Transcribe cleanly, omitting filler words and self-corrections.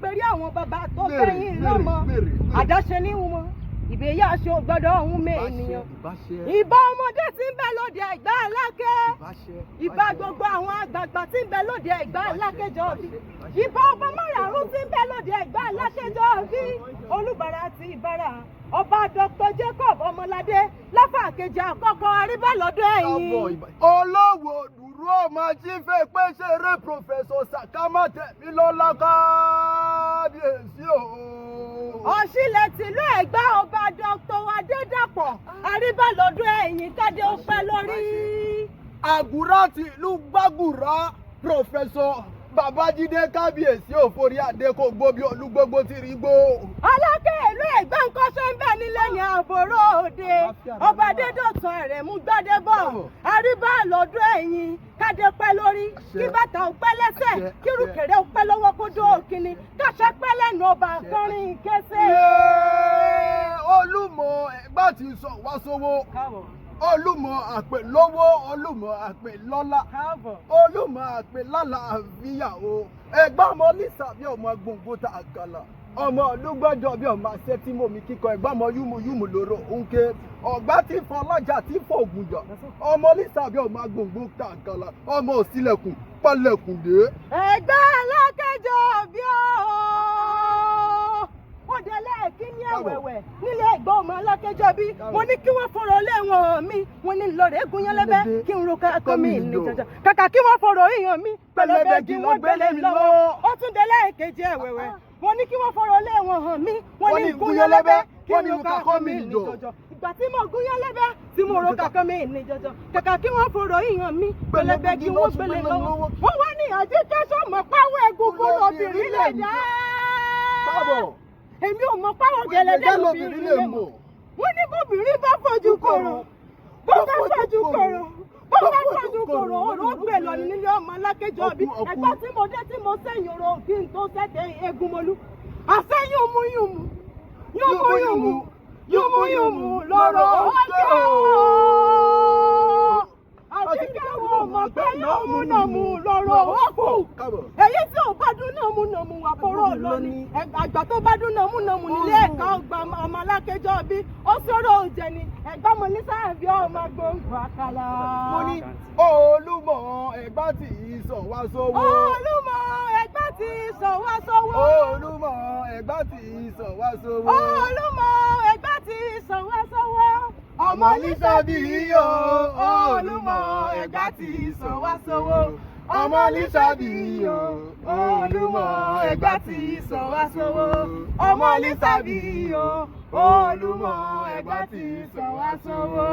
pẹ̀rí àwọn bàbá tó kẹ́yìn lọ́mọ àdáṣe ní wọn ìbéyà aṣọ gbọ́dọ̀ ọ̀hún mẹ́ ènìyàn ìbá ọmọdé tí ń bẹ lóde Ẹ̀gbá Aláké ìbá gbogbo àwọn àgbààgbà tí ń bẹ lóde Ẹ̀gbá Aláké jọ̀bí ìbá ọba márààrún tí ń bẹ lóde Ẹ̀gbá Aláké jọ̀bí Olúbàrà àti Ìbàrà ọba Dr. Jacob Ọmọládé láfà kejì àkọ́kọ́ aríbàlọ́dọ̀ ẹ̀yìn. olówó dúró ọmọ jífẹ́ pé ṣeré pòfẹ́sọ̀ Sàkámọ́tẹ̀ mi lọ́lá kábíyèsí o. Ọ̀ṣìlẹ̀ tìlú Ẹ̀gbá ọba Dr. Adédàpọ̀ aríbàlọ́dọ̀ ẹ̀yìn kádé ó pẹ́ lórí. àgùrá tìlú gbàgùrá pòfẹ́sọ̀ Babájídé kábíyèsí òforí adé kò gbó bí olúgbógbó ti rí gbó. Aláké ìlú Ẹ̀gbá ń kọ́ṣẹ́ ń bẹ nílé ní àbòrò òde ọba Adédọ̀tun Àrẹ̀mú Gbádébọ̀ aríbàlọ́dọ̀ ẹ̀yìn kádé pẹ́ lórí kí bàtà ó pẹ́ lẹ́sẹ̀ kí rùkèrè ó pẹ́ lọ́wọ́ kó dó òkìní káṣẹ́ pẹ́ lẹ́nu ọba kọrin kése. Olúmọ Ẹ̀gbá ti sọ wá sówó. Olúmọ àpè lówó Olúmọ àpè lọ́lá Olúmọ àpè lálàáfíà o. Ẹ̀gbá ọmọ Lísà bí ọmọ gbòǹgbò ta àgàlà ọmọ olúgbọ́jọ bí ọmọ àṣẹ tí mo mi kíkọ Ẹ̀gbá ọmọ yúmuyúmu lóró òǹkẹ ọ̀gbá tí fọ ọlọ́jà tí fọ ògùnjà ọmọ Lísà bí ọmọ gbòǹgbò ta àgàlà ọmọ òsílẹ̀kùn pálẹ̀kùn dé. Ẹ̀gbá Aláké jọ̀bí o. Wọ́n délé kíní ẹ̀wẹ̀wẹ̀ nílé Ẹ̀gbá ọmọ Aláké jọ̀bí mo ní kí wọ́n fọ̀rọ̀ lé wọn mi wọ́n ní lọ́rẹ̀ egun yẹn lẹ́bẹ̀ kí n ro kakọ́ mi ní jọjọ kàkà kí wọ́n fọ̀rọ̀ ìyàn mi pẹlẹbẹ jí wọ́n gbélé mi lọ́wọ́ ó tún délé kejì ẹ̀wẹ̀wẹ̀ wọ́n ní kí wọ́n fọ̀rọ̀ lé wọn hàn mí wọ́n ní gún yẹn lẹ́bẹ̀ kí n ro kakọ́ mi ní jọjọ ìgbà tí mo gún yẹn lẹ́bẹ̀ tí mo ro kakọ́ mi ní jọjọ kàkà kí wọ́n fọ̀rọ̀ ìyàn mi pẹlẹbẹ jí wọ́n gbélé lọ́wọ́ wọ́n wá ní àjíkẹ́sọ̀ mọ̀ páwọ́ egungun lóbìnrin lè dá. Èmi ò mọ̀ páwọ̀ gẹ̀lẹ́dẹ́ lóbìnrin lè mọ̀. Wọ́n ní bóbìnrin bá fojú kòrò bó bá fojú kòrò bó bá fojú kòrò ọ̀rọ̀ gbé lọ nílé ọmọ Aláké jọ̀bí ẹ̀gbá tí mo dé tí mo sẹ́yìn oró kí n tó sẹ́tẹ̀ Egúnmolú. Àfẹ́ yùmùyùmù yùmùyùmù yùmùyùmù lọ́rọ̀ ọjọ́ àjíkẹ́ wọn mọ̀ pé yùmùnàmù lọ́rọ̀ ọ̀kù. Èyí tí ò bá dún nàmúnàmù wà fọ́rọ̀ lọ ni àgbà tó bá dún nàmúnàmù nílé ẹ̀ka ọgbà ọmọ Aláké jọ̀bí ó sọ̀rọ̀ òjẹ̀ ni Ẹ̀gbá ọmọ Lísà bí ọmọ gbòǹgbò àkàlà. mo ní Olúmọ Ẹ̀gbá tí sọ wá sówó. Olúmọ Ẹ̀gbá tí sọ wá sówó. Olúmọ Ẹ̀gbá tí sọ wá sówó. Olúmọ Ẹ̀gbá tí sọ wá sówó. ọmọ Lísà bí yíyọ Olúmọ Ẹ̀gbá tí sọ wá sówó. ọmọ Lísà bí yíyọ Olúmọ Ẹ̀gbá tí sọ wá sówó. ọmọ Lísà bí yíyọ Olúmọ Ẹ̀gbá tí sọ wá sówó.